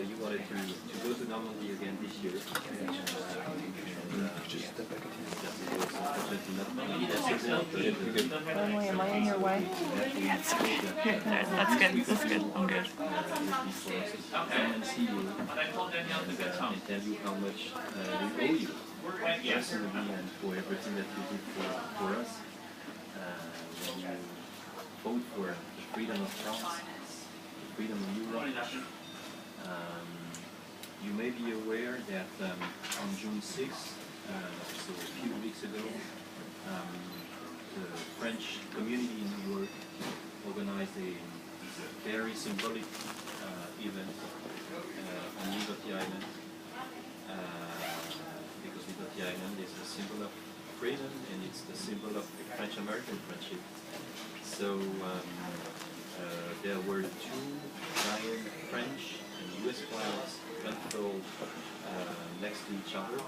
you wanted to go to Normandy again this year. Just step back at Stanley, am I in your way? That's good. That's good. That's good. I'm good. Come and see you and tell you how much we owe you personally and for everything that you did for us. When you fought for the freedom of France, the freedom of Europe. You may be aware that on June 6th, so a few weeks ago, the French community in New York organized a very symbolic event on Liberty Island, because Liberty Island is the symbol of freedom and it's the symbol of the French-American friendship. So there were two giant French and US flags unfurled next to each other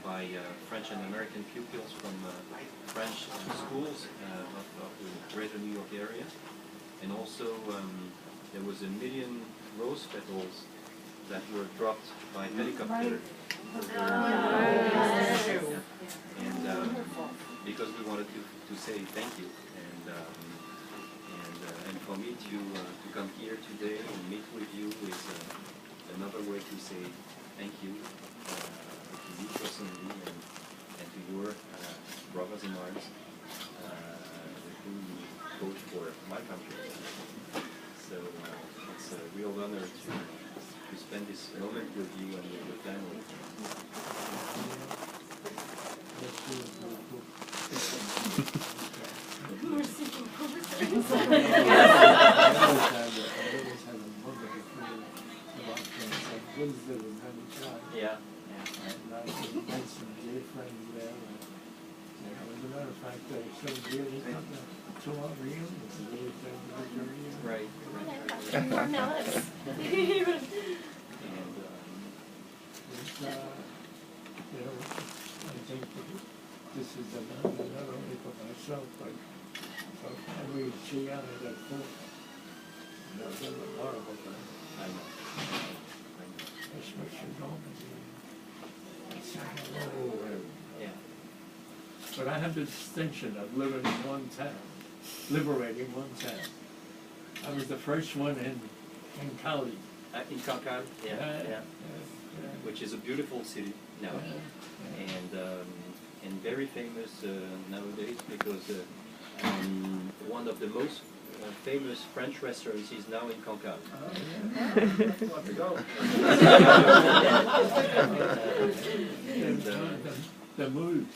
by French and American pupils from French schools of the greater New York area. And also there was 1 million rose petals that were dropped by helicopter. And because we wanted to say thank you. And for me to come here today and meet with you is another way to say thank you to you personally and to your brothers in arms who fought for my country. So it's a real honor to spend this moment with you and with your family. Yeah. And I made some dear friends there. And as a matter of fact, some dear to our reunion. It's a really good reunion. Right. More nuts. And I think that this is an honor not only for myself, but for every Chiana that fought. That's a horrible thing. I know. Especially Normandy. Yeah. But I have the distinction of living in one town, liberating one town. I was the first one in Cali. In Cancun, yeah. Which is a beautiful city now, and very famous nowadays because one of the most famous French restaurants is now in Cancun. Want to go? The mood.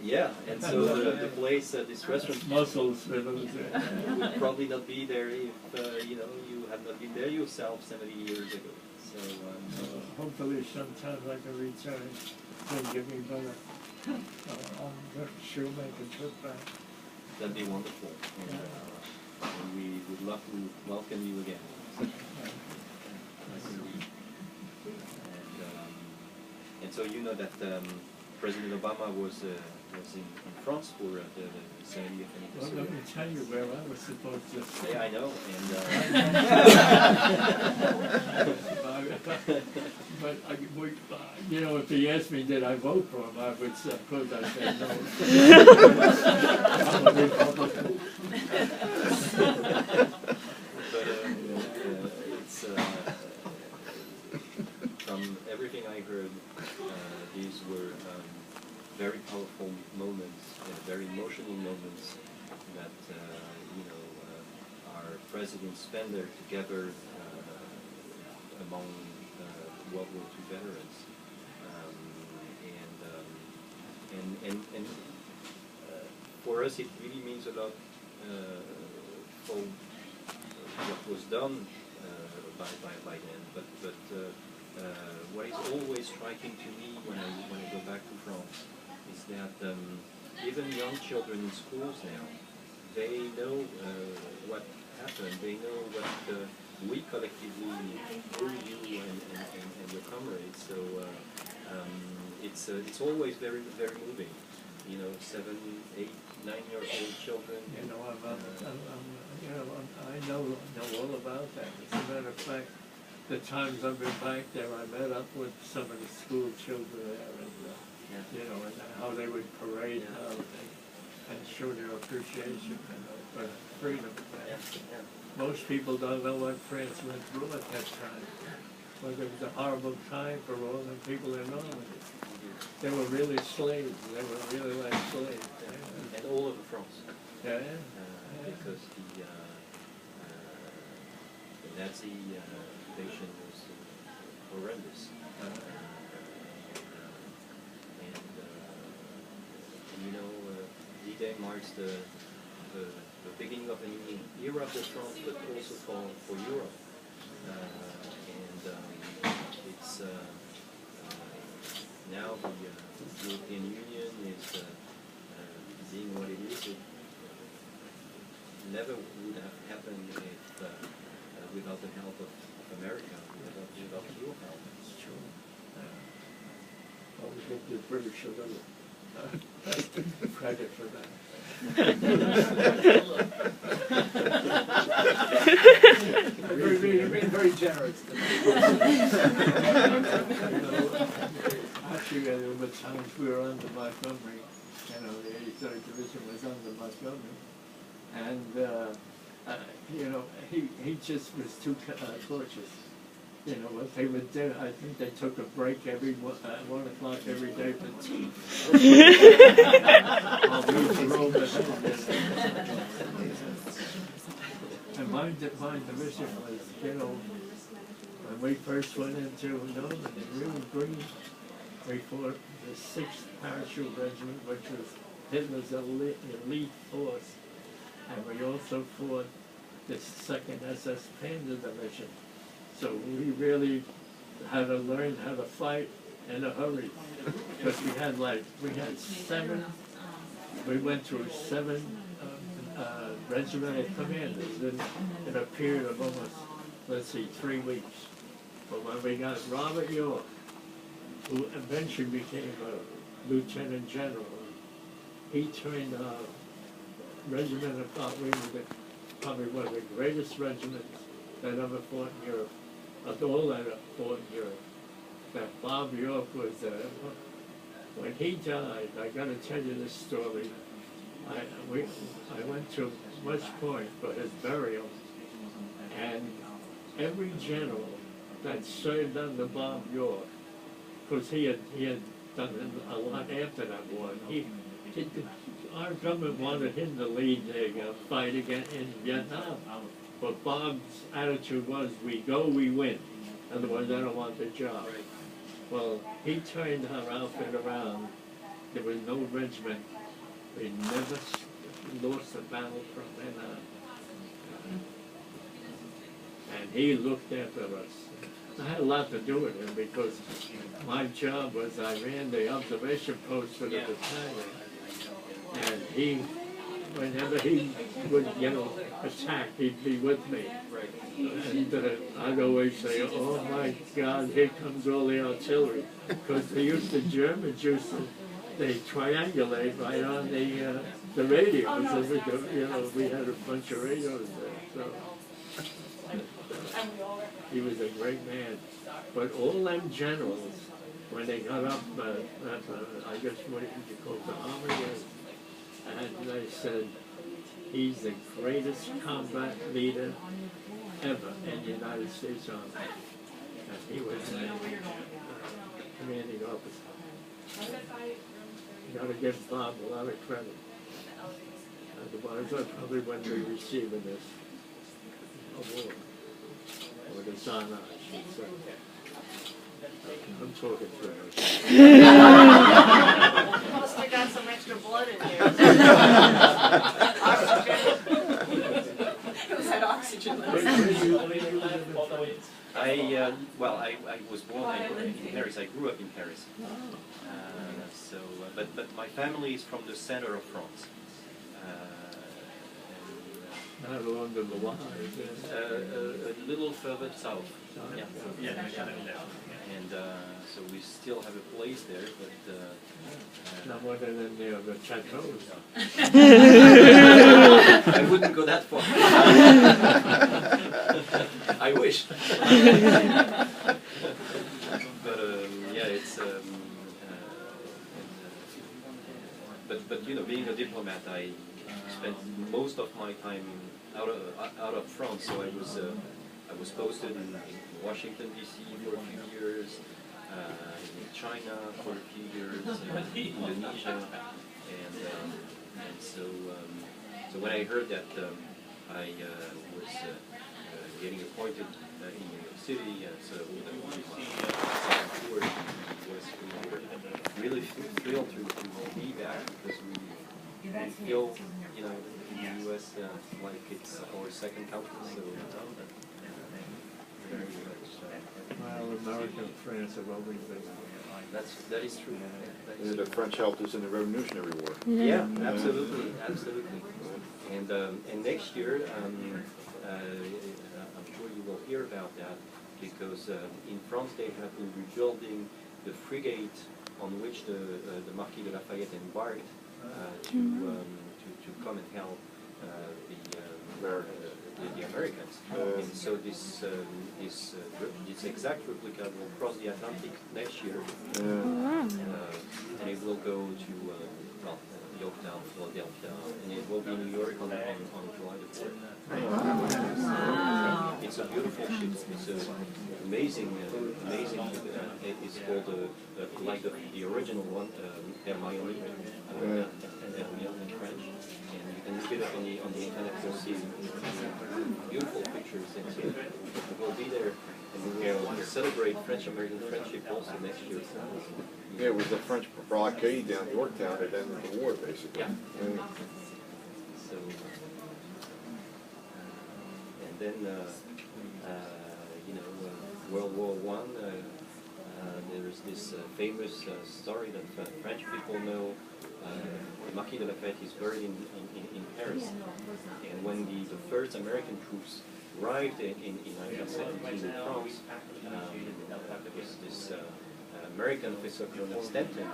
Yeah, and so the place, this restaurant, Muscles. would probably not be there if you had not been there yourself 70 years ago. So hopefully sometime I can return and give me better. I'm sure make a trip back. That'd be wonderful. And we would love to welcome you again. And so you know that President Obama was in France for the 70th anniversary. Well, let me tell you where I was supposed to stay. Yeah, I know. But if he asked me did I vote for him, I would suppose I said no. I'm a Republican. But it's from everything I heard, these were very powerful moments, very emotional moments that our presidents spent there together among World War II veterans, and for us it really means a lot for what was done by then. But what is always striking to me when I go back to France is that even young children in schools now, they know what happened. They know what we collectively owe you and your comrades. So it's always very very moving. 7, 8, 9-year-old children. I know all about that. As a matter of fact, the times I've been back there, I met up with some of the school children there, and you know, and how they would parade out and show their appreciation for freedom. Most people don't know what France went through at that time. But it was a horrible time for all the people in Normandy. They were really slaves. They were really like slaves. And all over France. Yeah. Because the Nazi occupation was horrendous. And you know, D-Day marks the beginning of a new era for France, but also for Europe. It's now the European Union is being what it is. It never would have happened if, without the help of America, without your help. It's true. Well, we give the British a little credit for that. You've been very generous. Actually, there were times we were under Montgomery. You know, the 83rd Division was under Montgomery, and you know, he just was too cautious. You know what they would do? I think they took a break every 1 o'clock every day for tea. And my division was, you know, when we first went into Normandy, we were green. We fought the 6th Parachute Regiment, which was Hitler's elite force, and we also fought the 2nd SS Panzer Division. So we really had to learn how to fight in a hurry, because we had 7. We went through 7 regimental commanders in a period of almost, let's see, 3 weeks. But when we got Robert York, who eventually became a lieutenant general, he turned our regiment apart. We were probably one of the greatest regiments that ever fought in Europe, of all that fought in Europe. That Bob York was, when he died, I got to tell you this story. I went to West Point for his burial, and every general that served under Bob York, because he had done a lot after that war. Our government wanted him to lead the fight again in Vietnam, but Bob's attitude was, we go, we win. Otherwise, I don't want the job. Well, he turned our outfit around. There was no regiment. We never lost a battle from Vietnam. And he looked after us. I had a lot to do with him because my job was I ran the observation post for the battalion. And whenever he would, attack, he'd be with me. And I'd always say, oh my God, here comes all the artillery. Because the Germans used to, they triangulate right on the radios. And we had a bunch of radios there. So he was a great man. But all them generals, when they got up, I guess what you call the army, and they said, he's the greatest combat leader ever in the United States Army. And he was a commanding officer. You got to give Bob a lot of credit. Otherwise, I probably wouldn't be receiving this award, or this honor, I should say. I'm talking too much. Must have got some extra blood in here. It was that oxygen level. I was born in Paris. I grew up in Paris. But my family is from the center of France. Not along the Loire, A little further south. And so we still have a place there, but not more than in the chateaus. I wouldn't go that far. I wish. But yeah, it's. But you know, being a diplomat, I spent most of my time out of France. So I was posted in Washington D.C. for a few years, in China for a few years, in Indonesia, and so when I heard that I was getting appointed in New York City, so that was my second tour in the US, we were really thrilled to be back because we feel, you know, in the US like it's our second country. So very much. Well, America and France have always been. That is true. And the French helped us in the Revolutionary War. Yeah, absolutely, absolutely. And next year, I'm sure you will hear about that because in France they have been rebuilding the frigate on which the Marquis de Lafayette embarked to come and help the Americans. And so this exact replica will cross the Atlantic next year, and it will go to Yorktown, Philadelphia, and it will be in New York on July the 4th. It's a beautiful ship. It's amazing. It's called like the original one, Bielen, in French. And you can look it up on the internet. You'll see beautiful pictures. And so we'll be there, and we'll celebrate French-American friendship also next year. Yeah, it was the French blockade down Yorktown that ended the war, basically. Yeah. So, and then you know, World War I. There's this famous story that French people know. The Marquis de Lafayette is buried in Paris, and when the first American troops arrived in 1917 in France, there was this American officer, Colonel Stanley,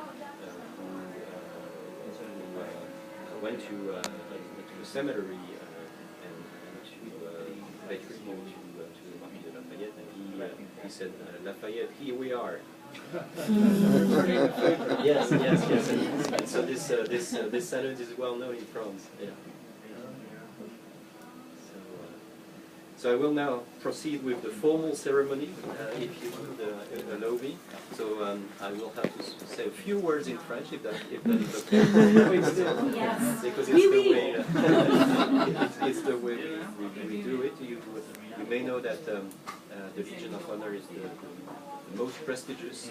who went to the cemetery and to pay tribute to the Marquis de Lafayette, and he said, "Lafayette, here we are." Yes. And so this sentence is well known in France. Yeah. So I will now proceed with the formal ceremony, if you would allow me. So I will have to say a few words in French, if that is okay. Yes. Because it's the way it's the way we do it. You may know that the Legion of Honor is the most prestigious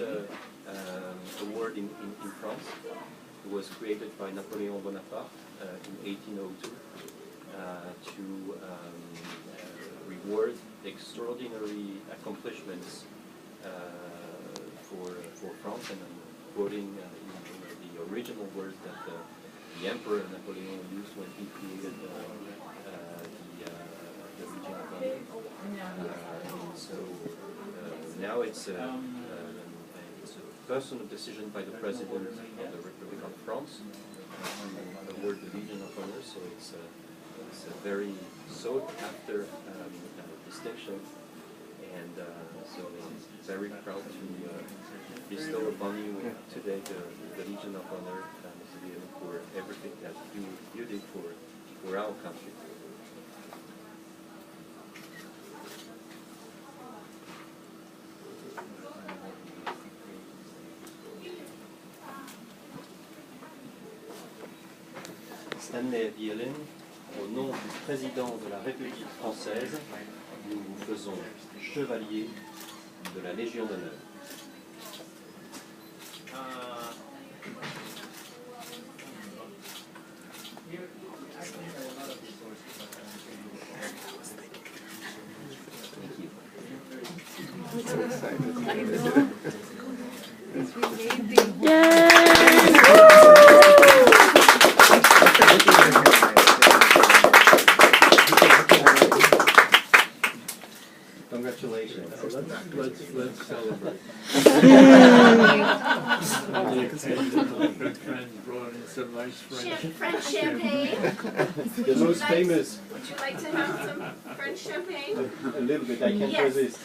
award in France. It was created by Napoleon Bonaparte in 1802 to reward extraordinary accomplishments for France, and I'm quoting the original words that the Emperor Napoleon used when he created the Legion of Honor. So now it's a personal decision by the President of the Republic of France to award the Legion of Honor. So it's a very sought after distinction, and so I'm very proud to bestow upon you today the Legion of Honor, Mr. Bielen, for everything that you did for our country. Stanley Bielen, au nom du président de la République française, nous vous faisons chevalier de la Légion d'honneur. Congratulations. Let's celebrate. Good friends brought in some nice French. French champagne. The most famous. Would you like to have some French champagne? A little bit, I can't Yes. resist.